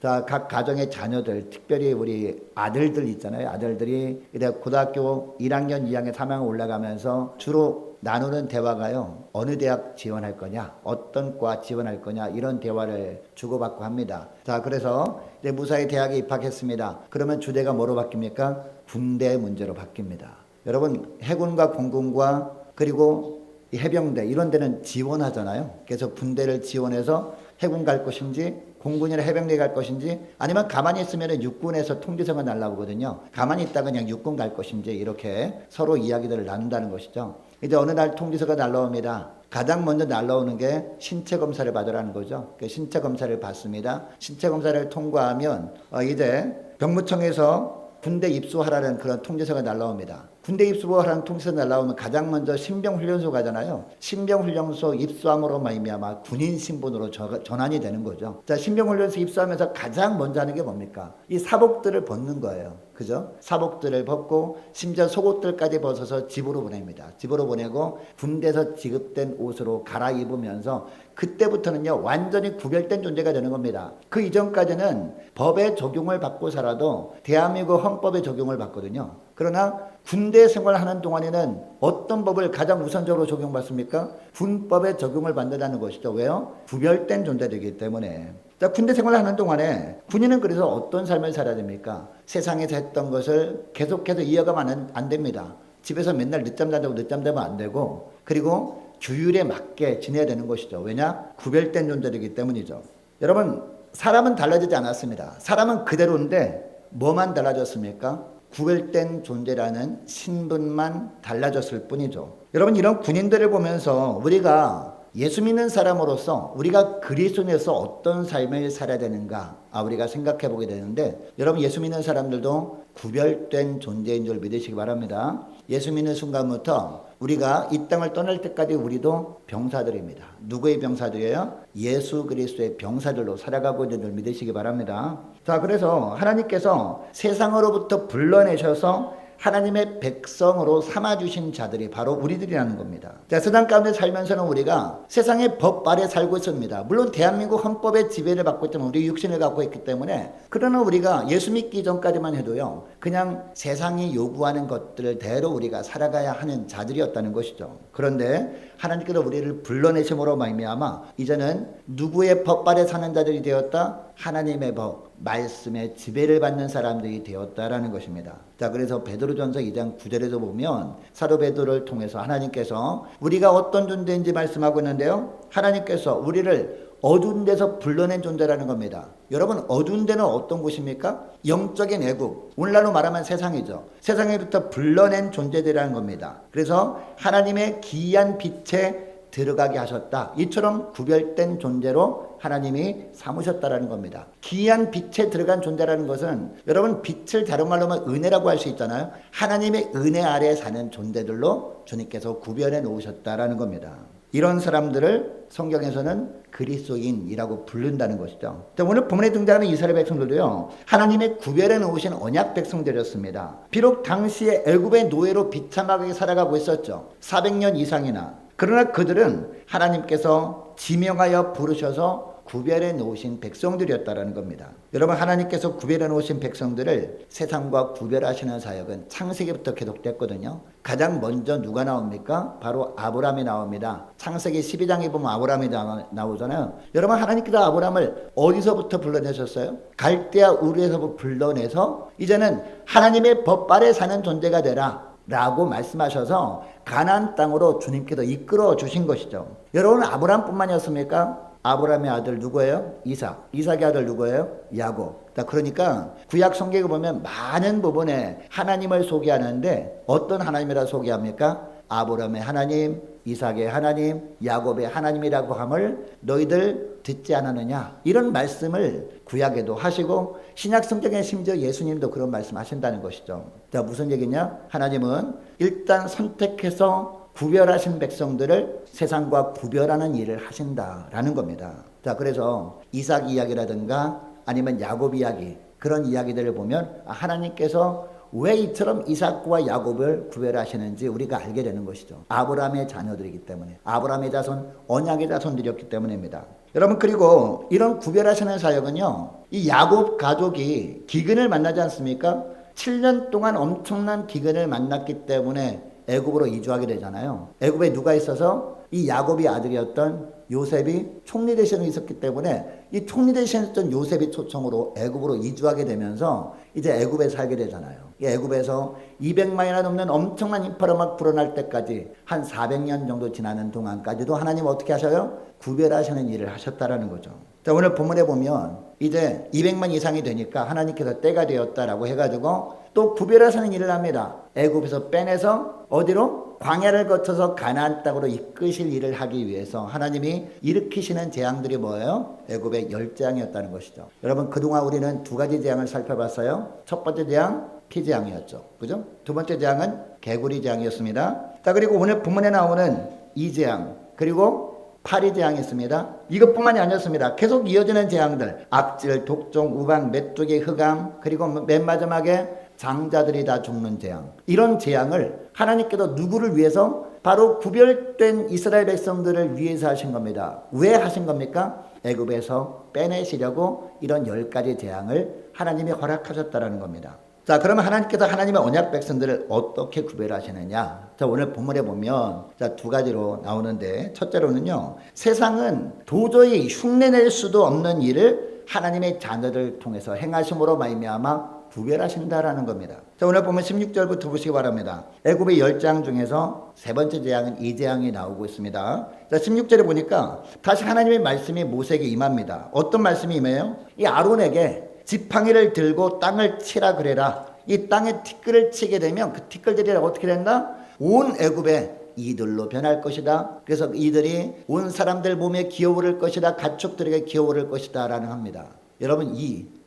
자, 각 가정의 자녀들, 특별히 우리 아들들 있잖아요. 아들들이 이제 고등학교 1학년, 2학년, 3학년 올라가면서 주로 나누는 대화가요. 어느 대학 지원할 거냐, 어떤 과 지원할 거냐, 이런 대화를 주고받고 합니다. 자, 그래서 이제 무사히 대학에 입학했습니다. 그러면 주제가 뭐로 바뀝니까? 군대 문제로 바뀝니다. 여러분, 해군과 공군과 그리고 이 해병대 이런 데는 지원하잖아요. 그래서 군대를 지원해서 해군 갈 것인지 공군이나 해병대 갈 것인지 아니면 가만히 있으면 육군에서 통지서가 날라오거든요. 가만히 있다가 그냥 육군 갈 것인지 이렇게 서로 이야기들을 나눈다는 것이죠. 이제 어느 날 통지서가 날라옵니다. 가장 먼저 날라오는 게 신체 검사를 받으라는 거죠. 신체 검사를 받습니다. 신체 검사를 통과하면 이제 병무청에서 군대 입소하라는 그런 통지서가 날라옵니다. 군대 입소하라는 통지서 날라오면 가장 먼저 신병훈련소 가잖아요. 신병훈련소 입소함으로 말미암아 군인 신분으로 전환이 되는 거죠. 자, 신병훈련소 입소하면서 가장 먼저 하는 게 뭡니까? 이 사복들을 벗는 거예요. 그죠? 사복들을 벗고 심지어 속옷들까지 벗어서 집으로 보냅니다. 집으로 보내고 군대에서 지급된 옷으로 갈아입으면서 그때부터는요 완전히 구별된 존재가 되는 겁니다. 그 이전까지는 법의 적용을 받고 살아도 대한민국 헌법의 적용을 받거든요. 그러나 군대 생활하는 동안에는 어떤 법을 가장 우선적으로 적용받습니까? 군법의 적용을 받는다는 것이죠. 왜요? 구별된 존재되기 때문에. 자, 군대 생활하는 동안에 군인은 그래서 어떤 삶을 살아야 됩니까? 세상에서 했던 것을 계속해서 이어가면 안 됩니다. 집에서 맨날 늦잠 잔다고 늦잠 자면 안 되고, 그리고 규율에 맞게 지내야 되는 것이죠. 왜냐? 구별된 존재이기 때문이죠. 여러분, 사람은 달라지지 않았습니다. 사람은 그대로인데 뭐만 달라졌습니까? 구별된 존재라는 신분만 달라졌을 뿐이죠. 여러분, 이런 군인들을 보면서 우리가 예수 믿는 사람으로서 우리가 그리스도인에서 어떤 삶을 살아야 되는가 우리가 생각해 보게 되는데, 여러분 예수 믿는 사람들도 구별된 존재인 줄 믿으시기 바랍니다. 예수 믿는 순간부터 우리가 이 땅을 떠날 때까지 우리도 병사들입니다. 누구의 병사들이에요? 예수 그리스도의 병사들로 살아가고 있는 줄 믿으시기 바랍니다. 자, 그래서 하나님께서 세상으로부터 불러내셔서 하나님의 백성으로 삼아주신 자들이 바로 우리들이라는 겁니다. 자, 세상 가운데 살면서는 우리가 세상의 법 아래 살고 있습니다. 물론 대한민국 헌법의 지배를 받고 있지만 우리 육신을 갖고 있기 때문에, 그러나 우리가 예수 믿기 전까지만 해도요 그냥 세상이 요구하는 것들을 대로 우리가 살아가야 하는 자들이었다는 것이죠. 그런데 하나님께서 우리를 불러내심으로 말미암아 이제는 누구의 법 아래 사는 자들이 되었다? 하나님의 법, 말씀의 지배를 받는 사람들이 되었다라는 것입니다. 자, 그래서 베드로전서 2장 9절에서 보면 사도 베드로를 통해서 하나님께서 우리가 어떤 존재인지 말씀하고 있는데요, 하나님께서 우리를 어두운 데서 불러낸 존재라는 겁니다. 여러분, 어두운 데는 어떤 곳입니까? 영적인 애국, 오늘날로 말하면 세상이죠. 세상에부터 불러낸 존재들이라는 겁니다. 그래서 하나님의 기이한 빛에 들어가게 하셨다. 이처럼 구별된 존재로 하나님이 삼으셨다라는 겁니다. 기이한 빛에 들어간 존재라는 것은, 여러분 빛을 다른 말로 하면 은혜라고 할 수 있잖아요. 하나님의 은혜 아래에 사는 존재들로 주님께서 구별해 놓으셨다라는 겁니다. 이런 사람들을 성경에서는 그리스도인이라고 부른다는 것이죠. 오늘 본문에 등장하는 이스라엘 백성들도요 하나님의 구별해 놓으신 언약 백성들이었습니다. 비록 당시에 애굽의 노예로 비참하게 살아가고 있었죠. 400년 이상이나. 그러나 그들은 하나님께서 지명하여 부르셔서 구별해 놓으신 백성들이었다라는 겁니다. 여러분, 하나님께서 구별해 놓으신 백성들을 세상과 구별하시는 사역은 창세기부터 계속됐거든요. 가장 먼저 누가 나옵니까? 바로 아브라함이 나옵니다. 창세기 12장에 보면 아브라함이 나오잖아요. 여러분, 하나님께서 아브라함을 어디서부터 불러내셨어요? 갈대아 우르에서 불러내서 이제는 하나님의 법 아래 사는 존재가 되라 라고 말씀하셔서 가나안 땅으로 주님께서 이끌어 주신 것이죠. 여러분, 아브라함뿐만이었습니까? 아브라함의 아들 누구예요? 이삭. 이삭의 아들 누구예요? 야곱. 그러니까 구약 성경에 보면 많은 부분에 하나님을 소개하는데 어떤 하나님이라 소개합니까? 아브라함의 하나님, 이삭의 하나님, 야곱의 하나님이라고 함을 너희들 듣지 않았느냐, 이런 말씀을 구약에도 하시고 신약 성경에 심지어 예수님도 그런 말씀 하신다는 것이죠. 자, 무슨 얘기냐? 하나님은 일단 선택해서 구별하신 백성들을 세상과 구별하는 일을 하신다라는 겁니다. 자, 그래서 이삭 이야기라든가 아니면 야곱 이야기, 그런 이야기들을 보면 하나님께서 왜 이처럼 이삭과 야곱을 구별하시는지 우리가 알게 되는 것이죠. 아브라함의 자녀들이기 때문에, 아브라함의 자손, 언약의 자손들이었기 때문입니다. 여러분, 그리고 이런 구별하시는 사역은요, 이 야곱 가족이 기근을 만나지 않습니까? 7년 동안 엄청난 기근을 만났기 때문에 애굽으로 이주하게 되잖아요. 애굽에 누가 있어서 이 야곱이 아들이었던 요셉이 총리 대신에 있었기 때문에 이 총리 대신에 있었던 요셉이 초청으로 애굽으로 이주하게 되면서 이제 애굽에 살게 되잖아요. 이 애굽에서 200만이나 넘는 엄청난 인파가 막 불어날 때까지 한 400년 정도 지나는 동안까지도 하나님 어떻게 하셔요? 구별하시는 일을 하셨다라는 거죠. 자, 오늘 본문에 보면 이제 200만 이상이 되니까 하나님께서 때가 되었다라고 해가지고 또 구별하시는 일을 합니다. 애굽에서 빼내서 어디로? 광야를 거쳐서 가나안 땅으로 이끄실 일을 하기 위해서 하나님이 일으키시는 재앙들이 뭐예요? 애굽의 10재앙이었다는 것이죠. 여러분, 그동안 우리는 두 가지 재앙을 살펴봤어요. 첫 번째 재앙, 피재앙이었죠. 그죠? 두 번째 재앙은 개구리 재앙이었습니다. 자, 그리고 오늘 본문에 나오는 이 재앙, 그리고 파리 재앙이 있습니다. 이것뿐만이 아니었습니다. 계속 이어지는 재앙들, 악질, 독종, 우방, 메뚜기, 흑암, 그리고 맨 마지막에 장자들이 다 죽는 재앙. 이런 재앙을 하나님께서 누구를 위해서? 바로 구별된 이스라엘 백성들을 위해서 하신 겁니다. 왜 하신 겁니까? 애굽에서 빼내시려고 이런 10가지 재앙을 하나님이 허락하셨다는 겁니다. 자, 그러면 하나님께서 하나님의 언약 백성들을 어떻게 구별하시느냐? 자, 오늘 본문에 보면 자, 두 가지로 나오는데, 첫째로는요, 세상은 도저히 흉내낼 수도 없는 일을 하나님의 자녀를 통해서 행하심으로 말미암아 구별하신다라는 겁니다. 자, 오늘 보면 16절부터 보시기 바랍니다. 애굽의 10재앙 중에서 세 번째 재앙은 이 재앙이 나오고 있습니다. 자, 16절에 보니까 다시 하나님의 말씀이 모세에게 임합니다. 어떤 말씀이 임해요? 이 아론에게 지팡이를 들고 땅을 치라 그래라. 이 땅에 티끌을 치게 되면 그 티끌들이 어떻게 된다? 온 애굽에 이들로 변할 것이다. 그래서 이들이 온 사람들 몸에 기어오를 것이다. 가축들에게 기어오를 것이다 라는 합니다. 여러분,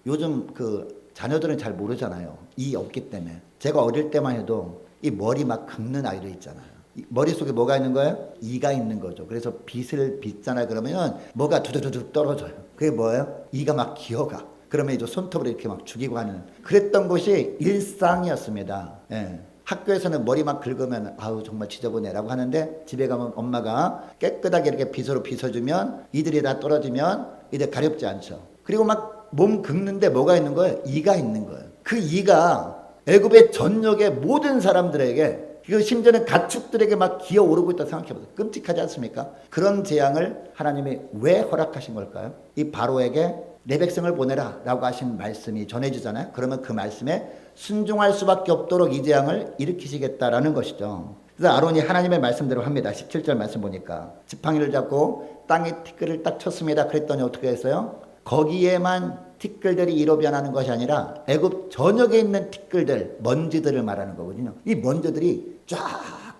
요즘 자녀들은 잘 모르잖아요. 이 없기 때문에. 제가 어릴 때만 해도 이 머리 막 긁는 아이들 있잖아요. 머릿속에 뭐가 있는 거예요? 이가 있는 거죠. 그래서 빗을 빗잖아요. 그러면 뭐가 두두두둑 떨어져요. 그게 뭐예요? 이가 막 기어가. 그러면 이제 손톱으로 이렇게 막 죽이고 하는, 그랬던 것이 일상이었습니다. 예. 학교에서는 머리 막 긁으면 아우 정말 지저분해라고 하는데, 집에 가면 엄마가 깨끗하게 이렇게 빗으로 빗어주면 이들이 다 떨어지면 이제 가렵지 않죠. 그리고 막 몸 긁는데 뭐가 있는 거예요? 이가 있는 거예요. 그 이가 애굽의 전역의 모든 사람들에게, 그 심지어는 가축들에게 막 기어오르고 있다 생각해보세요. 끔찍하지 않습니까? 그런 재앙을 하나님이 왜 허락하신 걸까요? 이 바로에게 내 백성을 보내라 라고 하신 말씀이 전해지잖아요. 그러면 그 말씀에 순종할 수밖에 없도록 이 재앙을 일으키시겠다라는 것이죠. 그래서 아론이 하나님의 말씀대로 합니다. 17절 말씀 보니까 지팡이를 잡고 땅에 티끌을 딱 쳤습니다. 그랬더니 어떻게 했어요? 거기에만 티끌들이 이로 변하는 것이 아니라 애굽 전역에 있는 티끌들, 먼지들을 말하는 거거든요. 이 먼지들이 쫙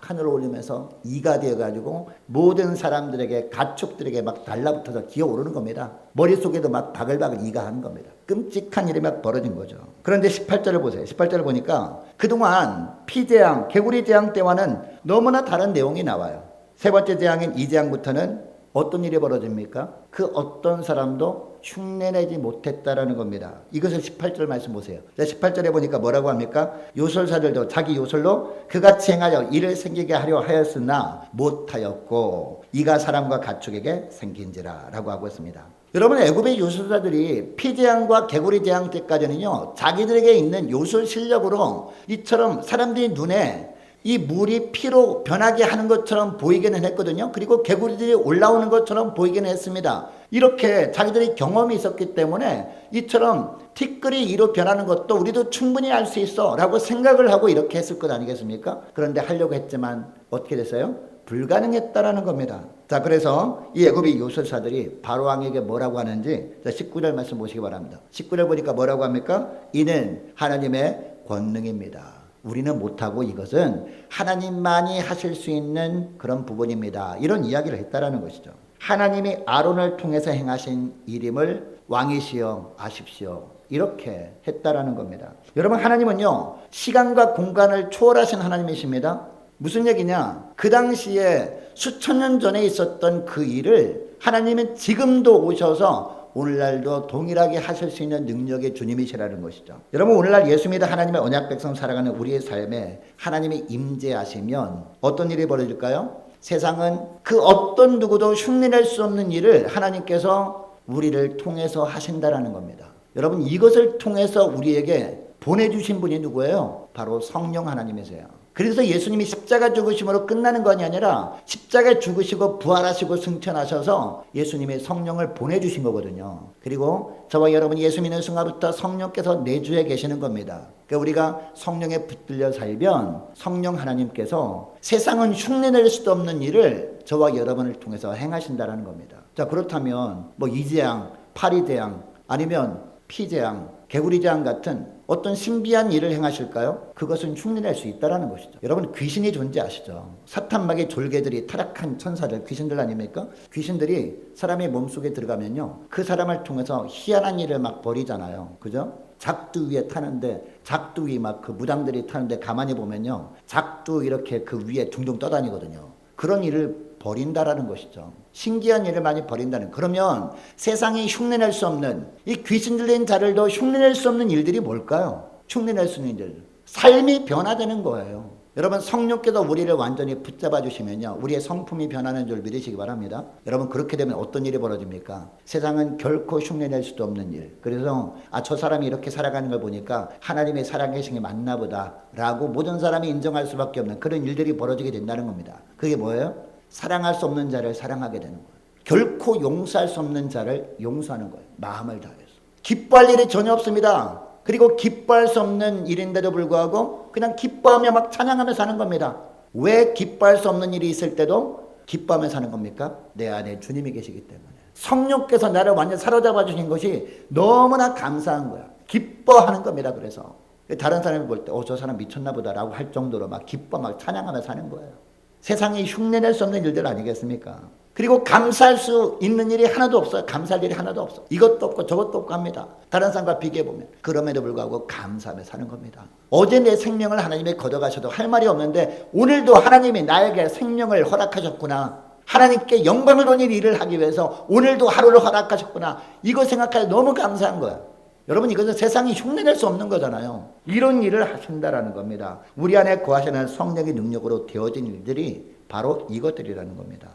하늘로 올리면서 이가 되어가지고 모든 사람들에게, 가축들에게 막 달라붙어서 기어오르는 겁니다. 머릿속에도 막 바글바글 이가 하는 겁니다. 끔찍한 일이 막 벌어진 거죠. 그런데 18절을 보세요. 18절을 보니까 그동안 피재앙, 개구리 재앙 때와는 너무나 다른 내용이 나와요. 세 번째 재앙인 이 재앙부터는 어떤 일이 벌어집니까? 그 어떤 사람도 흉내내지 못했다라는 겁니다. 이것을 18절 말씀 보세요. 18절에 보니까 뭐라고 합니까? 요술사들도 자기 요술로 그같이 행하여 이를 생기게 하려 하였으나 못하였고 이가 사람과 가축에게 생긴지라 라고 하고 있습니다. 여러분, 애굽의 요술사들이 피재앙과 개구리 재앙 때까지는요, 자기들에게 있는 요술 실력으로 이처럼 사람들이 눈에 이 물이 피로 변하게 하는 것처럼 보이기는 했거든요. 그리고 개구리들이 올라오는 것처럼 보이기는 했습니다. 이렇게 자기들이 경험이 있었기 때문에 이처럼 티끌이 이로 변하는 것도 우리도 충분히 알 수 있어 라고 생각을 하고 이렇게 했을 것 아니겠습니까? 그런데 하려고 했지만 어떻게 됐어요? 불가능했다라는 겁니다. 자, 그래서 이 애굽의 요술사들이 바로 왕에게 뭐라고 하는지 19절 말씀 보시기 바랍니다. 19절 보니까 뭐라고 합니까? 이는 하나님의 권능입니다. 우리는 못하고 이것은 하나님만이 하실 수 있는 그런 부분입니다. 이런 이야기를 했다라는 것이죠. 하나님이 아론을 통해서 행하신 일임을 왕이시여 아십시오. 이렇게 했다라는 겁니다. 여러분, 하나님은요, 시간과 공간을 초월하신 하나님이십니다. 무슨 얘기냐? 그 당시에 수천 년 전에 있었던 그 일을 하나님은 지금도 오셔서 오늘날도 동일하게 하실 수 있는 능력의 주님이시라는 것이죠. 여러분, 오늘날 예수 믿어 하나님의 언약 백성 살아가는 우리의 삶에 하나님이 임재하시면 어떤 일이 벌어질까요? 세상은 그 어떤 누구도 흉내낼 수 없는 일을 하나님께서 우리를 통해서 하신다라는 겁니다. 여러분, 이것을 통해서 우리에게 보내주신 분이 누구예요? 바로 성령 하나님이세요. 그래서 예수님이 십자가 죽으심으로 끝나는 것이 아니라 십자가에 죽으시고 부활하시고 승천하셔서 예수님의 성령을 보내주신 거거든요. 그리고 저와 여러분이 예수 믿는 순간부터 성령께서 내주에 계시는 겁니다. 그러니까 우리가 성령에 붙들려 살면 성령 하나님께서 세상은 흉내낼 수도 없는 일을 저와 여러분을 통해서 행하신다는 겁니다. 자, 그렇다면 뭐 이재양, 파리재양 아니면 피재양, 개구리재양 같은 어떤 신비한 일을 행하실까요? 그것은 흉내낼 수 있다는 것이죠. 여러분, 귀신이 존재하시죠. 사탄막의 졸개들이 타락한 천사들, 귀신들 아닙니까? 귀신들이 사람의 몸속에 들어가면요, 그 사람을 통해서 희한한 일을 막 벌이잖아요. 그죠? 작두 위에 타는데, 작두 위 막 그 무당들이 타는데 가만히 보면요, 작두 이렇게 그 위에 둥둥 떠다니거든요. 그런 일을 버린다라는 것이죠. 신기한 일을 많이 버린다는. 그러면 세상이 흉내낼 수 없는, 이 귀신 들린 자들도 흉내낼 수 없는 일들이 뭘까요? 흉내낼 수 있는 일. 삶이 변화되는 거예요. 여러분, 성령께서 우리를 완전히 붙잡아 주시면요, 우리의 성품이 변하는 줄 믿으시기 바랍니다. 여러분, 그렇게 되면 어떤 일이 벌어집니까? 세상은 결코 흉내낼 수도 없는 일. 그래서 저 사람이 이렇게 살아가는 걸 보니까 하나님의 살아계신 게 맞나 보다 라고 모든 사람이 인정할 수밖에 없는 그런 일들이 벌어지게 된다는 겁니다. 그게 뭐예요? 사랑할 수 없는 자를 사랑하게 되는 거예요. 결코 용서할 수 없는 자를 용서하는 거예요. 마음을 다해서. 기뻐할 일이 전혀 없습니다. 그리고 기뻐할 수 없는 일인데도 불구하고 그냥 기뻐하며 막 찬양하며 사는 겁니다. 왜 기뻐할 수 없는 일이 있을 때도 기뻐하며 사는 겁니까? 내 안에 주님이 계시기 때문에. 성령께서 나를 완전 사로잡아 주신 것이 너무나 감사한 거야. 기뻐하는 겁니다. 그래서 다른 사람이 볼 때 저 사람 미쳤나 보다라고 할 정도로 막 기뻐 막 찬양하며 사는 거예요. 세상이 흉내낼 수 없는 일들 아니겠습니까? 그리고 감사할 수 있는 일이 하나도 없어요. 감사할 일이 하나도 없어. 이것도 없고 저것도 없고 합니다. 다른 사람과 비교해보면. 그럼에도 불구하고 감사하며 사는 겁니다. 어제 내 생명을 하나님이 걷어가셔도 할 말이 없는데 오늘도 하나님이 나에게 생명을 허락하셨구나. 하나님께 영광을 돌리는 일을 하기 위해서 오늘도 하루를 허락하셨구나. 이거 생각하여 너무 감사한 거야. 여러분, 이것은 세상이 흉내낼 수 없는 거잖아요. 이런 일을 하신다라는 겁니다. 우리 안에 거하시는 성령의 능력으로 되어진 일들이 바로 이것들이라는 겁니다.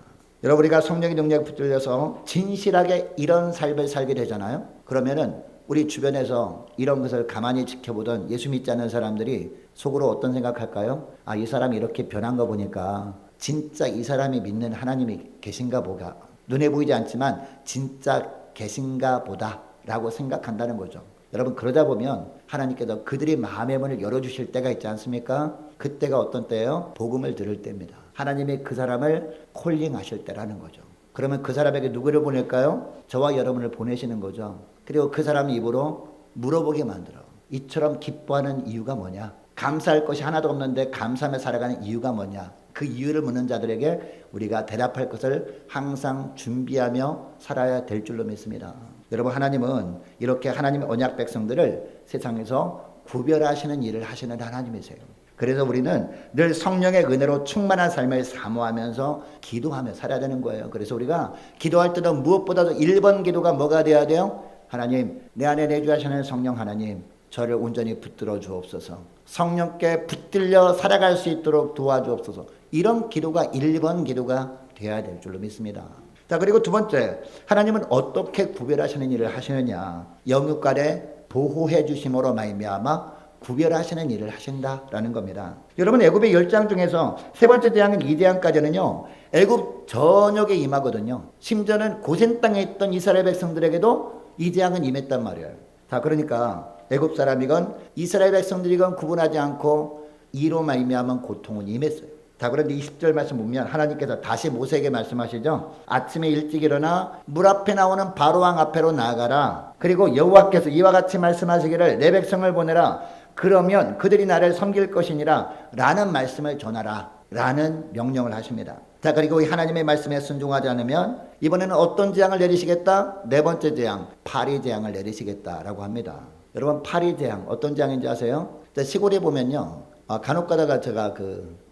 여러분, 우리가 성령의 능력에 붙들려서 진실하게 이런 삶을 살게 되잖아요. 그러면은 우리 주변에서 이런 것을 가만히 지켜보던 예수 믿지 않는 사람들이 속으로 어떤 생각할까요? 이 사람이 이렇게 변한 거 보니까 진짜 이 사람이 믿는 하나님이 계신가 보다. 눈에 보이지 않지만 진짜 계신가 보다 라고 생각한다는 거죠. 여러분, 그러다 보면 하나님께서 그들의 마음의 문을 열어주실 때가 있지 않습니까? 그때가 어떤 때예요? 복음을 들을 때입니다. 하나님이 그 사람을 콜링하실 때라는 거죠. 그러면 그 사람에게 누구를 보낼까요? 저와 여러분을 보내시는 거죠. 그리고 그 사람 입으로 물어보게 만들어. 이처럼 기뻐하는 이유가 뭐냐? 감사할 것이 하나도 없는데 감사하며 살아가는 이유가 뭐냐? 그 이유를 묻는 자들에게 우리가 대답할 것을 항상 준비하며 살아야 될 줄로 믿습니다. 여러분, 하나님은 이렇게 하나님의 언약 백성들을 세상에서 구별하시는 일을 하시는 하나님이세요. 그래서 우리는 늘 성령의 은혜로 충만한 삶을 사모하면서 기도하며 살아야 되는 거예요. 그래서 우리가 기도할 때도 무엇보다도 1번 기도가 뭐가 돼야 돼요? 하나님, 내 안에 내주하시는 성령 하나님, 저를 온전히 붙들어 주옵소서. 성령께 붙들려 살아갈 수 있도록 도와주옵소서. 이런 기도가 1번 기도가 돼야 될 줄로 믿습니다. 자, 그리고 두 번째, 하나님은 어떻게 구별하시는 일을 하시느냐? 영육간에 보호해 주심으로 말미암아 구별하시는 일을 하신다라는 겁니다. 여러분, 애굽의 10장 중에서 세 번째 재앙인 이재앙까지는요, 애굽 전역에 임하거든요. 심지어는 고센 땅에 있던 이스라엘 백성들에게도 이재앙은 임했단 말이에요. 자, 그러니까 애굽 사람이건 이스라엘 백성들이건 구분하지 않고 이로 말미암은 고통은 임했어요. 자, 그런데 20절 말씀 보면 하나님께서 다시 모세에게 말씀하시죠. 아침에 일찍 일어나 물 앞에 나오는 바로왕 앞에로 나아가라. 그리고 여호와께서 이와 같이 말씀하시기를 내 백성을 보내라. 그러면 그들이 나를 섬길 것이니라 라는 말씀을 전하라 라는 명령을 하십니다. 자, 그리고 이 하나님의 말씀에 순종하지 않으면 이번에는 어떤 재앙을 내리시겠다? 네 번째 재앙, 파리 재앙을 내리시겠다라고 합니다. 여러분, 파리 재앙 어떤 재앙인지 아세요? 시골에 보면요, 간혹 가다가 제가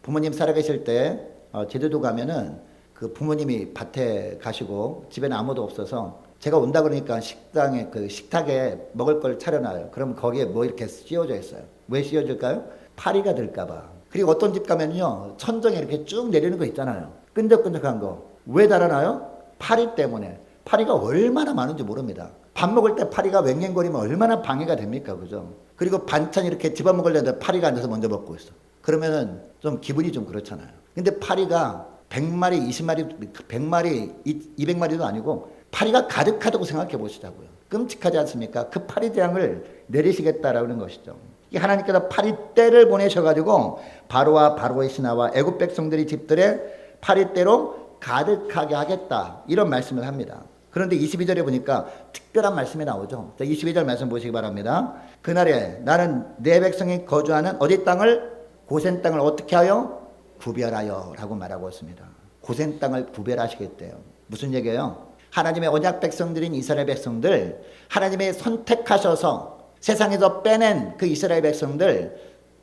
부모님 살아계실 때 제주도 가면은 그 부모님이 밭에 가시고 집에는 아무도 없어서 제가 온다 그러니까 식당에 식탁에 먹을 걸 차려놔요. 그럼 거기에 뭐 이렇게 씌워져 있어요. 왜 씌워질까요? 파리가 들까봐. 그리고 어떤 집 가면요, 천정에 이렇게 쭉 내리는 거 있잖아요. 끈적끈적한 거. 왜 달아나요? 파리 때문에. 파리가 얼마나 많은지 모릅니다. 밥 먹을 때 파리가 웽웽거리면 얼마나 방해가 됩니까? 그죠? 그리고 반찬 이렇게 집어먹으려는데 파리가 앉아서 먼저 먹고 있어. 그러면은 좀 기분이 좀 그렇잖아요. 근데 파리가 100마리, 20마리, 100마리, 200마리도 아니고 파리가 가득하다고 생각해 보시자고요. 끔찍하지 않습니까? 그 파리 재앙을 내리시겠다라는 것이죠. 하나님께서 파리떼를 보내셔가지고 바로와 바로의 신하와 애굽 백성들이 집들에 파리떼로 가득하게 하겠다, 이런 말씀을 합니다. 그런데 22절에 보니까 특별한 말씀이 나오죠. 22절 말씀 보시기 바랍니다. 그날에 나는 내 백성이 거주하는 어디 땅을, 고센 땅을 어떻게 하여? 구별하여 라고 말하고 있습니다. 고센 땅을 구별하시겠대요. 무슨 얘기예요? 하나님의 언약 백성들인 이스라엘 백성들, 하나님의 선택하셔서 세상에서 빼낸 그 이스라엘 백성들,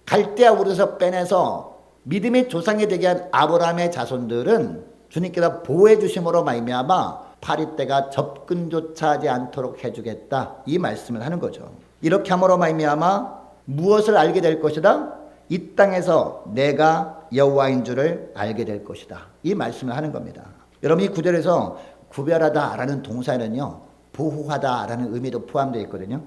갈대아 우르에서 빼내서 믿음의 조상이 되게 한 아브라함의 자손들은 주님께서 보호해 주심으로 말미암아 파리떼가 접근조차 하지 않도록 해주겠다, 이 말씀을 하는 거죠. 이렇게 함으로 말미암아 무엇을 알게 될 것이다? 이 땅에서 내가 여호와인 줄을 알게 될 것이다, 이 말씀을 하는 겁니다. 여러분, 이 구절에서 구별하다라는 동사에는요, 보호하다라는 의미도 포함되어 있거든요.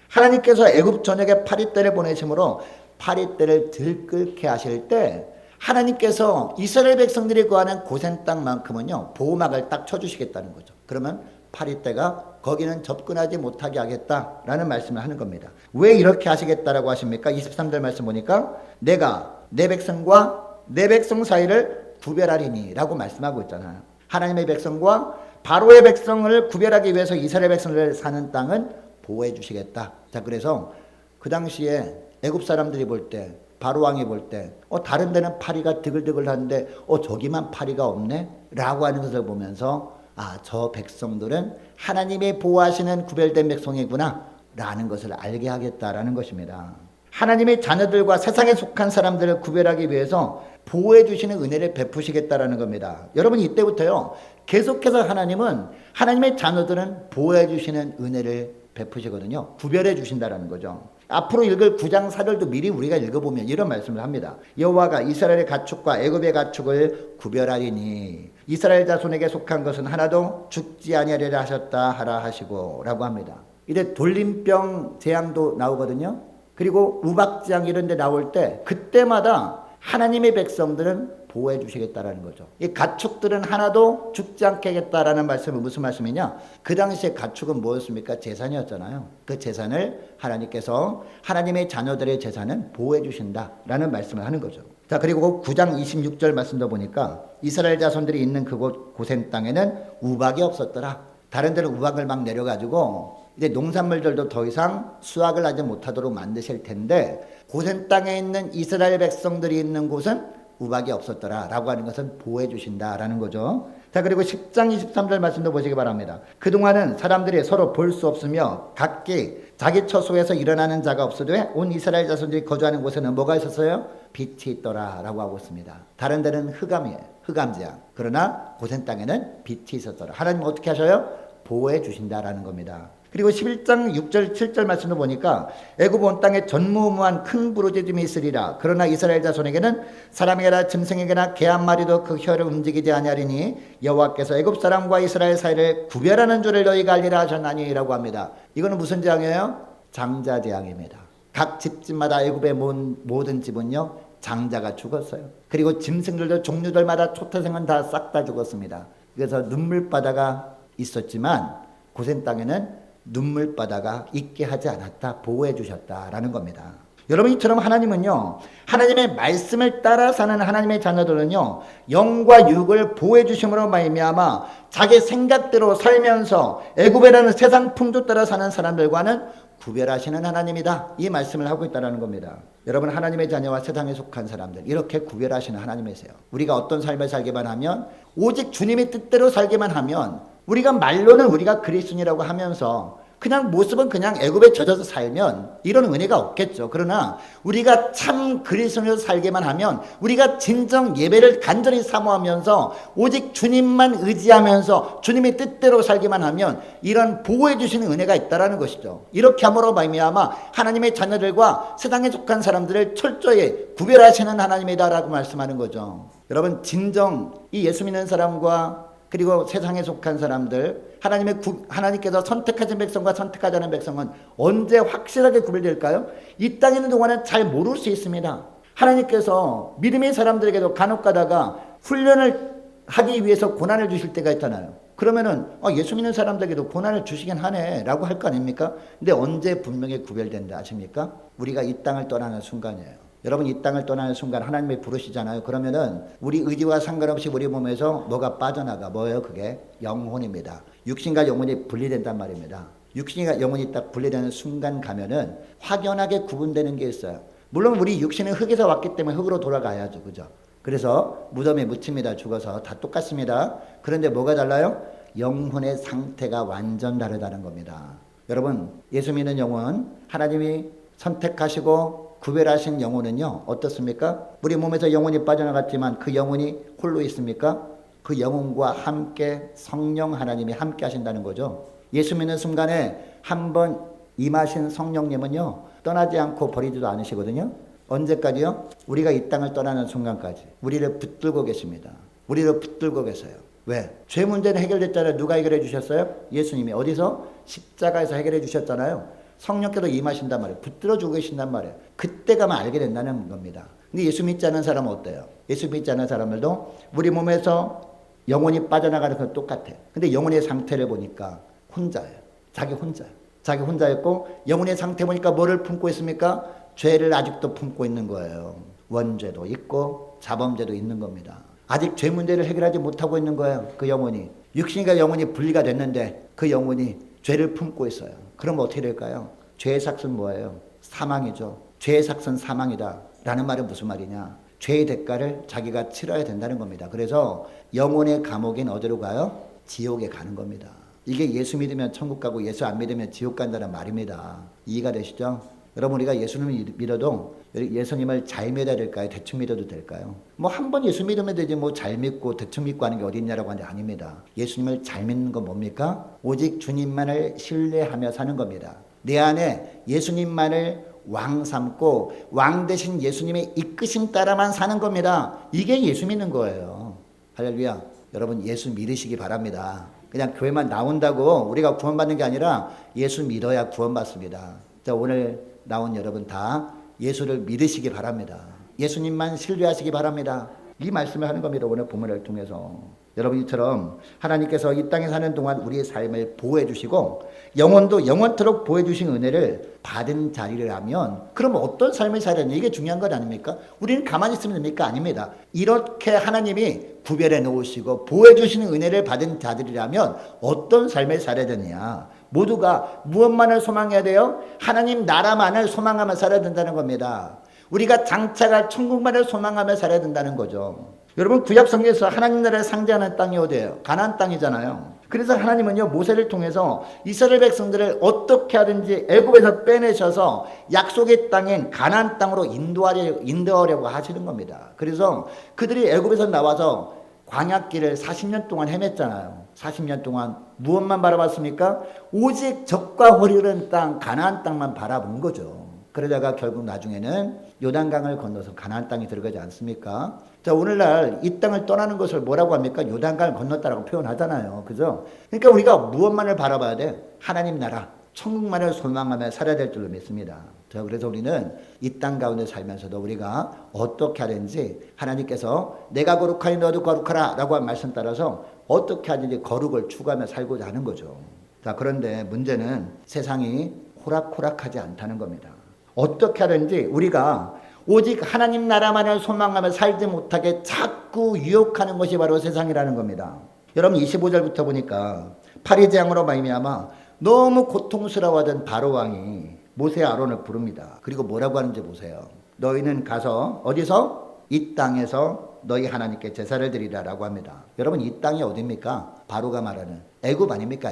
하나님께서 애굽 전역에 파리떼를 보내심으로 파리떼를 들끓게 하실 때 하나님께서 이스라엘 백성들이 구하는 고센 땅만큼은요, 보호막을 딱 쳐주시겠다는 거죠. 그러면 파리떼가 거기는 접근하지 못하게 하겠다라는 말씀을 하는 겁니다. 왜 이렇게 하시겠다라고 하십니까? 23절 말씀 보니까 내가 내 백성과 내 백성 사이를 구별하리니 라고 말씀하고 있잖아요. 하나님의 백성과 바로의 백성을 구별하기 위해서 이스라엘 백성을 사는 땅은 보호해 주시겠다. 자, 그래서 그 당시에 애굽 사람들이 볼 때, 바로 왕이 볼 때, 다른 데는 파리가 드글드글한데 저기만 파리가 없네? 라고 하는 것을 보면서 저 백성들은 하나님이 보호하시는 구별된 백성이구나 라는 것을 알게 하겠다라는 것입니다. 하나님의 자녀들과 세상에 속한 사람들을 구별하기 위해서 보호해 주시는 은혜를 베푸시겠다라는 겁니다. 여러분, 이때부터요, 계속해서 하나님은 하나님의 자녀들은 보호해 주시는 은혜를 베푸시거든요. 구별해 주신다라는 거죠. 앞으로 읽을 9장 4절도 미리 우리가 읽어보면 이런 말씀을 합니다. 여호와가 이스라엘의 가축과 애굽의 가축을 구별하리니 이스라엘 자손에게 속한 것은 하나도 죽지 아니하리라 하셨다 하라 하시고 라고 합니다. 이제 돌림병 재앙도 나오거든요. 그리고 우박재앙 이런 데 나올 때 그때마다 하나님의 백성들은 보호해 주시겠다라는 거죠. 이 가축들은 하나도 죽지 않게 하겠다라는 말씀은 무슨 말씀이냐? 그 당시에 가축은 뭐였습니까? 재산이었잖아요. 그 재산을 하나님께서 하나님의 자녀들의 재산은 보호해 주신다라는 말씀을 하는 거죠. 자, 그리고 9장 26절 말씀도 보니까 이스라엘 자손들이 있는 그곳 고센 땅에는 우박이 없었더라. 다른 데는 우박을 막 내려가지고 이제 농산물들도 더 이상 수확을 하지 못하도록 만드실 텐데 고센 땅에 있는 이스라엘 백성들이 있는 곳은 우박이 없었더라 라고 하는 것은 보호해 주신다라는 거죠. 자, 그리고 10장 23절 말씀도 보시기 바랍니다. 그동안은 사람들이 서로 볼 수 없으며 각기 자기 처소에서 일어나는 자가 없으되 온 이스라엘 자손들이 거주하는 곳에는 뭐가 있었어요? 빛이 있더라 라고 하고 있습니다. 다른 데는 흑암이에요. 흑암지야. 그러나 고센 땅에는 빛이 있었더라. 하나님은 어떻게 하셔요? 보호해 주신다라는 겁니다. 그리고 11장 6절 7절 말씀을 보니까 애굽 온 땅에 전무후무한 큰 부르짖음이 있으리라. 그러나 이스라엘 자손에게는 사람에게나 짐승에게나 개 한 마리도 그 혀를 움직이지 아니하리니 여호와께서 애굽 사람과 이스라엘 사이를 구별하는 줄을 너희가 알리라 하셨나니라고 합니다. 이거는 무슨 재앙이에요? 장자 재앙입니다. 각 집집마다 애굽의 모든 집은요, 장자가 죽었어요. 그리고 짐승들도 종류들마다 초태생은 다 싹 다 죽었습니다. 그래서 눈물바다가 있었지만 고센 땅에는 눈물바다가 있게 하지 않았다, 보호해 주셨다라는 겁니다. 여러분, 이처럼 하나님은요, 하나님의 말씀을 따라 사는 하나님의 자녀들은요, 영과 육을 보호해 주심으로 말미암아 자기 생각대로 살면서 애굽이라는 세상 풍조 따라 사는 사람들과는 구별하시는 하나님이다, 이 말씀을 하고 있다는 겁니다. 여러분, 하나님의 자녀와 세상에 속한 사람들, 이렇게 구별하시는 하나님이세요. 우리가 어떤 삶을 살기만 하면, 오직 주님의 뜻대로 살기만 하면, 우리가 말로는 우리가 그리스도인이라고 하면서 그냥 모습은 그냥 애굽에 젖어서 살면 이런 은혜가 없겠죠. 그러나 우리가 참 그리스도인으로 살기만 하면, 우리가 진정 예배를 간절히 사모하면서 오직 주님만 의지하면서 주님의 뜻대로 살기만 하면 이런 보호해 주시는 은혜가 있다라는 것이죠. 이렇게 함으로 말미암아 하나님의 자녀들과 세상에 속한 사람들을 철저히 구별하시는 하나님이다라고 말씀하는 거죠. 여러분 진정 이 예수 믿는 사람과 그리고 세상에 속한 사람들 하나님께서 선택하신 백성과 선택하지 않은 백성은 언제 확실하게 구별될까요? 이 땅에 있는 동안은 잘 모를 수 있습니다. 하나님께서 믿음의 사람들에게도 간혹 가다가 훈련을 하기 위해서 고난을 주실 때가 있잖아요. 그러면은 예수 믿는 사람들에게도 고난을 주시긴 하네 라고 할 거 아닙니까? 근데 언제 분명히 구별된다 아십니까? 우리가 이 땅을 떠나는 순간이에요. 여러분 이 땅을 떠나는 순간 하나님이 부르시잖아요. 그러면은 우리 의지와 상관없이 우리 몸에서 뭐가 빠져나가. 뭐예요? 그게 영혼입니다. 육신과 영혼이 분리된단 말입니다. 육신과 영혼이 딱 분리되는 순간 가면은 확연하게 구분되는 게 있어요. 물론 우리 육신은 흙에서 왔기 때문에 흙으로 돌아가야죠. 그죠? 그래서 무덤에 묻힙니다. 죽어서 다 똑같습니다. 그런데 뭐가 달라요? 영혼의 상태가 완전 다르다는 겁니다. 여러분 예수 믿는 영혼 하나님이 선택하시고 구별하신 영혼은요 어떻습니까? 우리 몸에서 영혼이 빠져나갔지만 그 영혼이 홀로 있습니까? 그 영혼과 함께 성령 하나님이 함께 하신다는 거죠. 예수 믿는 순간에 한번 임하신 성령님은요 떠나지 않고 버리지도 않으시거든요. 언제까지요? 우리가 이 땅을 떠나는 순간까지 우리를 붙들고 계십니다. 우리를 붙들고 계세요. 왜? 죄 문제는 해결됐잖아요. 누가 해결해 주셨어요? 예수님이. 어디서? 십자가에서 해결해 주셨잖아요. 성령께서 임하신단 말이에요. 붙들어주고 계신단 말이에요. 그때 가면 알게 된다는 겁니다. 근데 예수 믿지 않은 사람은 어때요? 예수 믿지 않은 사람들도 우리 몸에서 영혼이 빠져나가는 건 똑같아. 근데 영혼의 상태를 보니까 혼자예요. 자기 혼자예요. 자기 혼자였고 영혼의 상태 보니까 뭐를 품고 있습니까? 죄를 아직도 품고 있는 거예요. 원죄도 있고 자범죄도 있는 겁니다. 아직 죄 문제를 해결하지 못하고 있는 거예요. 그 영혼이. 육신과 영혼이 분리가 됐는데 그 영혼이 죄를 품고 있어요. 그럼 어떻게 될까요? 죄의 삭은 뭐예요? 사망이죠. 죄의 삭은 사망이다. 라는 말은 무슨 말이냐? 죄의 대가를 자기가 치러야 된다는 겁니다. 그래서 영혼의 감옥인 어디로 가요? 지옥에 가는 겁니다. 이게 예수 믿으면 천국 가고 예수 안 믿으면 지옥 간다는 말입니다. 이해가 되시죠? 여러분 우리가 예수님을 믿어도 예수님을 잘 믿어야 될까요? 대충 믿어도 될까요? 뭐 한 번 예수 믿으면 되지 뭐 잘 믿고 대충 믿고 하는 게 어디 있냐라고 하는데 아닙니다. 예수님을 잘 믿는 건 뭡니까? 오직 주님만을 신뢰하며 사는 겁니다. 내 안에 예수님만을 왕 삼고 왕 대신 예수님의 이끄심 따라만 사는 겁니다. 이게 예수 믿는 거예요. 할렐루야. 여러분 예수 믿으시기 바랍니다. 그냥 교회만 나온다고 우리가 구원받는 게 아니라 예수 믿어야 구원받습니다. 자, 오늘 나온 여러분 다 예수를 믿으시기 바랍니다. 예수님만 신뢰하시기 바랍니다. 이 말씀을 하는 겁니다. 오늘 본문을 통해서. 여러분 이처럼 하나님께서 이 땅에 사는 동안 우리의 삶을 보호해 주시고 영혼도 영원토록 보호해 주신 은혜를 받은 자리라면 그럼 어떤 삶을 살아야 되냐 이게 중요한 것 아닙니까? 우리는 가만히 있으면 됩니까? 아닙니다. 이렇게 하나님이 구별해 놓으시고 보호해 주시는 은혜를 받은 자들이라면 어떤 삶을 살아야 되느냐. 모두가 무엇만을 소망해야 돼요? 하나님 나라만을 소망하며 살아야 된다는 겁니다. 우리가 장차갈 천국만을 소망하며 살아야 된다는 거죠. 여러분 구약 성경에서 하나님 나라를 상징하는 땅이 어디예요? 가나안 땅이잖아요. 그래서 하나님은요 모세를 통해서 이스라엘 백성들을 어떻게 하든지 애굽에서 빼내셔서 약속의 땅인 가나안 땅으로 인도하려고 하시는 겁니다. 그래서 그들이 애굽에서 나와서 광야길을 40년 동안 헤맸잖아요. 40년 동안 무엇만 바라봤습니까? 오직 적과 허리른 땅 가나안 땅만 바라본 거죠. 그러다가 결국 나중에는 요단강을 건너서 가나안 땅에 들어가지 않습니까? 자, 오늘날 이 땅을 떠나는 것을 뭐라고 합니까? 요단강을 건넜다라고 표현하잖아요. 그죠? 그러니까 우리가 무엇만을 바라봐야 돼? 하나님 나라, 천국만을 소망하며 살아야 될 줄로 믿습니다. 자, 그래서 우리는 이 땅 가운데 살면서도 우리가 어떻게 하든지 하나님께서 내가 거룩하니 너도 거룩하라 라고 한 말씀 따라서 어떻게 하든지 거룩을 추구하며 살고자 하는 거죠. 자, 그런데 문제는 세상이 호락호락하지 않다는 겁니다. 어떻게 하든지 우리가 오직 하나님 나라만을 소망하며 살지 못하게 자꾸 유혹하는 것이 바로 세상이라는 겁니다. 여러분 25절부터 보니까 파리제왕으로 말미암아 너무 고통스러워하던 바로왕이 모세 아론을 부릅니다. 그리고 뭐라고 하는지 보세요. 너희는 가서 어디서? 이 땅에서 너희 하나님께 제사를 드리라라고 합니다. 여러분 이 땅이 어디입니까? 바로가 말하는 애굽 아닙니까?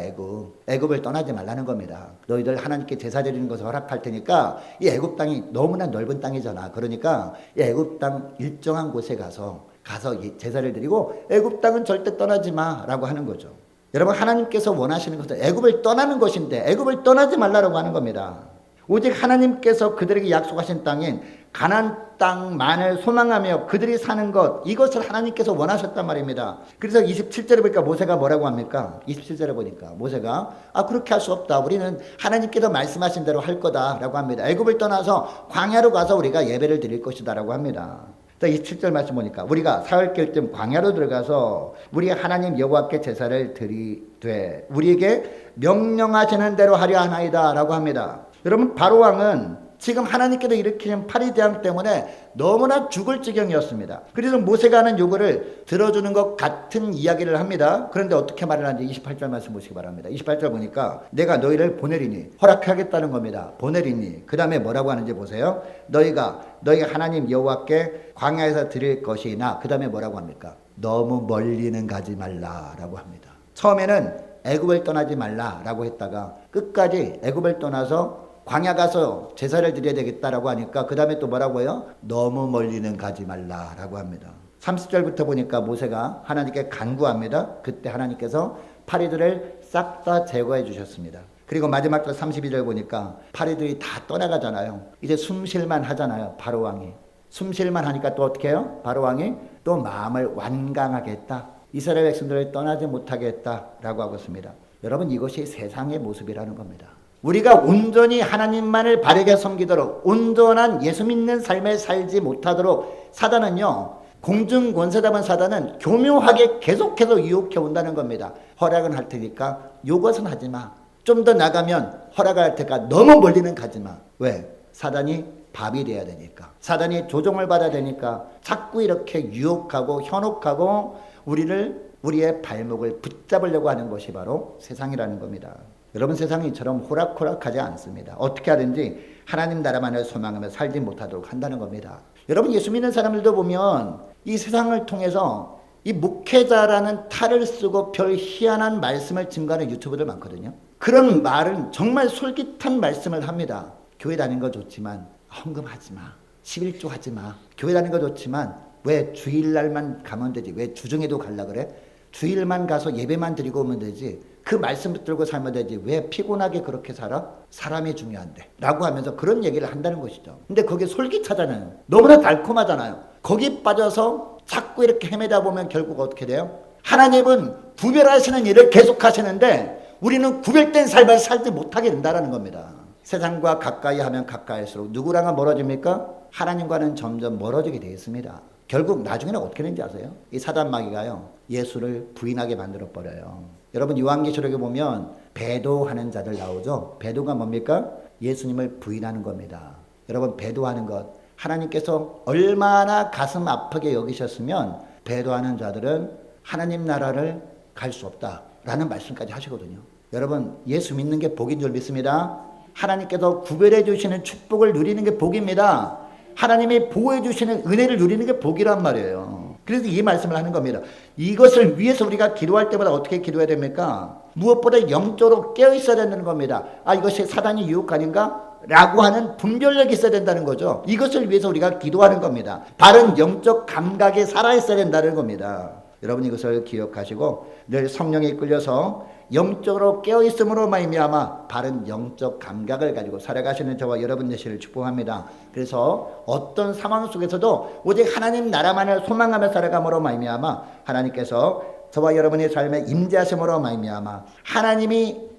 애굽을 떠나지 말라는 겁니다. 너희들 하나님께 제사 드리는 것을 허락할 테니까 이 애굽 땅이 너무나 넓은 땅이잖아. 그러니까 이 애굽 땅 일정한 곳에 가서 제사를 드리고 애굽 땅은 절대 떠나지 마라고 하는 거죠. 여러분 하나님께서 원하시는 것은 애굽을 떠나는 것인데 애굽을 떠나지 말라고 하는 겁니다. 오직 하나님께서 그들에게 약속하신 땅인 가나안 땅만을 소망하며 그들이 사는 것, 이것을 하나님께서 원하셨단 말입니다. 그래서 27절에 보니까 모세가 뭐라고 합니까? 27절에 보니까 모세가 그렇게 할 수 없다. 우리는 하나님께서 말씀하신 대로 할 거다라고 합니다. 애굽을 떠나서 광야로 가서 우리가 예배를 드릴 것이다라고 합니다. 27절 말씀 보니까 우리가 사흘 깰쯤 광야로 들어가서 우리 하나님 여호와께 제사를 드리되 우리에게 명령하시는 대로 하려 하나이다 라고 합니다. 여러분, 바로왕은 지금 하나님께서 일으키는 파리대왕 때문에 너무나 죽을 지경이었습니다. 그래서 모세가 하는 요구를 들어주는 것 같은 이야기를 합니다. 그런데 어떻게 말을 하는지 28절 말씀 보시기 바랍니다. 28절 보니까 내가 너희를 보내리니, 허락하겠다는 겁니다. 보내리니, 그 다음에 뭐라고 하는지 보세요. 너희가 너희 하나님 여호와께 광야에서 드릴 것이나, 그 다음에 뭐라고 합니까? 너무 멀리는 가지 말라라고 합니다. 처음에는 애굽을 떠나지 말라라고 했다가 끝까지 애굽을 떠나서 광야 가서 제사를 드려야 되겠다라고 하니까 그 다음에 또 뭐라고 해요? 너무 멀리는 가지 말라라고 합니다. 30절부터 보니까 모세가 하나님께 간구합니다. 그때 하나님께서 파리들을 싹 다 제거해 주셨습니다. 그리고 마지막 절 32절 보니까 파리들이 다 떠나가잖아요. 이제 숨쉴만 하잖아요. 바로왕이. 숨쉴만 하니까 또 어떻게 해요? 바로왕이 또 마음을 완강하게 했다. 이스라엘 백성들을 떠나지 못하게 했다라고 하고 있습니다. 여러분, 이것이 세상의 모습이라는 겁니다. 우리가 온전히 하나님만을 바르게 섬기도록, 온전한 예수 믿는 삶을 살지 못하도록 사단은요, 공중권세자만 사단은 교묘하게 계속해서 유혹해 온다는 겁니다. 허락은 할 테니까 요것은 하지 마. 좀 더 나가면 허락할 테니까 너무 멀리는 가지 마. 왜? 사단이 밥이 돼야 되니까. 사단이 조종을 받아야 되니까 자꾸 이렇게 유혹하고 현혹하고 우리의 발목을 붙잡으려고 하는 것이 바로 세상이라는 겁니다. 여러분, 세상이 이처럼 호락호락하지 않습니다. 어떻게 하든지 하나님 나라만을 소망하며 살지 못하도록 한다는 겁니다. 여러분, 예수 믿는 사람들도 보면 이 세상을 통해서 이 목회자라는 탈을 쓰고 별 희한한 말씀을 증거하는 유튜브들 많거든요. 그런 말은 정말 솔깃한 말씀을 합니다. 교회 다니는 거 좋지만 헌금하지 마. 11조 하지 마. 교회 다니는 거 좋지만 왜 주일날만 가면 되지? 왜 주중에도 갈라 그래? 주일만 가서 예배만 드리고 오면 되지. 그 말씀 붙들고 살면 되지. 왜 피곤하게 그렇게 살아? 사람이 중요한데 라고 하면서 그런 얘기를 한다는 것이죠. 근데 거기에 솔깃하잖아요. 너무나 달콤하잖아요. 거기 빠져서 자꾸 이렇게 헤매다 보면 결국 어떻게 돼요? 하나님은 구별하시는 일을 계속 하시는데 우리는 구별된 삶을 살지 못하게 된다는 겁니다. 세상과 가까이 하면 가까이할수록 누구랑은 멀어집니까? 하나님과는 점점 멀어지게 되어 있습니다. 결국 나중에는 어떻게 되는지 아세요? 이 사단마귀가요, 예수를 부인하게 만들어버려요. 여러분, 요한계시록에 보면 배도하는 자들 나오죠. 배도가 뭡니까? 예수님을 부인하는 겁니다. 여러분, 배도하는 것, 하나님께서 얼마나 가슴 아프게 여기셨으면 배도하는 자들은 하나님 나라를 갈 수 없다라는 말씀까지 하시거든요. 여러분, 예수 믿는 게 복인 줄 믿습니다. 하나님께서 구별해 주시는 축복을 누리는 게 복입니다. 하나님이 보호해 주시는 은혜를 누리는 게 복이란 말이에요. 그래서 이 말씀을 하는 겁니다. 이것을 위해서 우리가 기도할 때마다 어떻게 기도해야 됩니까? 무엇보다 영적으로 깨어 있어야 된다는 겁니다. 이것이 사단의 유혹 아닌가? 라고 하는 분별력이 있어야 된다는 거죠. 이것을 위해서 우리가 기도하는 겁니다. 바른 영적 감각에 살아있어야 된다는 겁니다. 여러분, 이것을 기억하시고 늘 성령에 이끌려서 영적으로 깨어있음으로 말미암아 바른 영적 감각을 가지고 살아가시는 저와 여러분 되시를 축복합니다. 그래서 어떤 상황 속에서도 오직 하나님 나라만을 소망하며 살아감으로 말미암아 하나님께서 저와 여러분의 삶에 임재하심으로 말미암아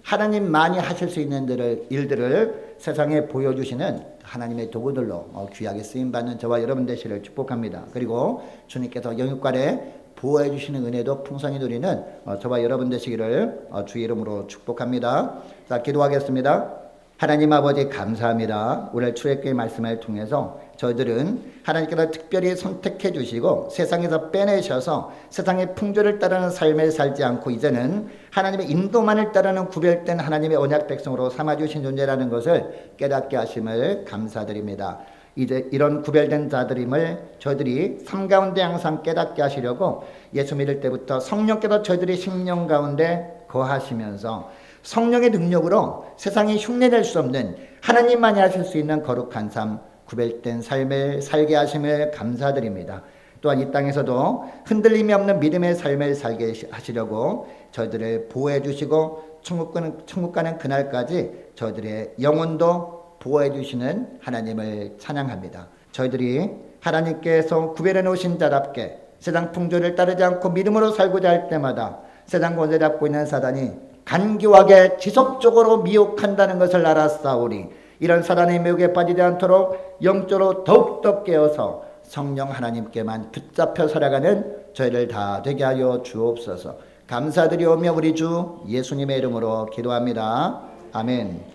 하나님만이 하실 수 있는 일들을 세상에 보여주시는 하나님의 도구들로 귀하게 쓰임받는 저와 여러분 되시를 축복합니다. 그리고 주님께서 영육간에 보호해 주시는 은혜도 풍성히 누리는 저와 여러분 되시기를 주의 이름으로 축복합니다. 자, 기도하겠습니다. 하나님 아버지, 감사합니다. 오늘 출애굽기 말씀을 통해서 저희들은 하나님께서 특별히 선택해 주시고 세상에서 빼내셔서 세상의 풍조를 따르는 삶을 살지 않고 이제는 하나님의 인도만을 따르는 구별된 하나님의 언약 백성으로 삼아주신 존재라는 것을 깨닫게 하심을 감사드립니다. 이제 이런 구별된 자들임을 저희들이 삶 가운데 항상 깨닫게 하시려고 예수 믿을 때부터 성령께서 저희들이 심령 가운데 거하시면서 성령의 능력으로 세상에 흉내낼 수 없는 하나님만이 하실 수 있는 거룩한 삶, 구별된 삶을 살게 하심을 감사드립니다. 또한 이 땅에서도 흔들림이 없는 믿음의 삶을 살게 하시려고 저희들을 보호해 주시고 천국 가는 그날까지 저희들의 영혼도 보호해 주시는 하나님을 찬양합니다. 저희들이 하나님께서 구별해 놓으신 자답게 세상 풍조를 따르지 않고 믿음으로 살고자 할 때마다 세상 권세 잡고 있는 사단이 간교하게 지속적으로 미혹한다는 것을 알았사오니 이런 사단의 미혹에 빠지지 않도록 영적으로 더욱더 깨어서 성령 하나님께만 붙잡혀 살아가는 저희를 다 되게 하여 주옵소서. 감사드리오며 우리 주 예수님의 이름으로 기도합니다. 아멘.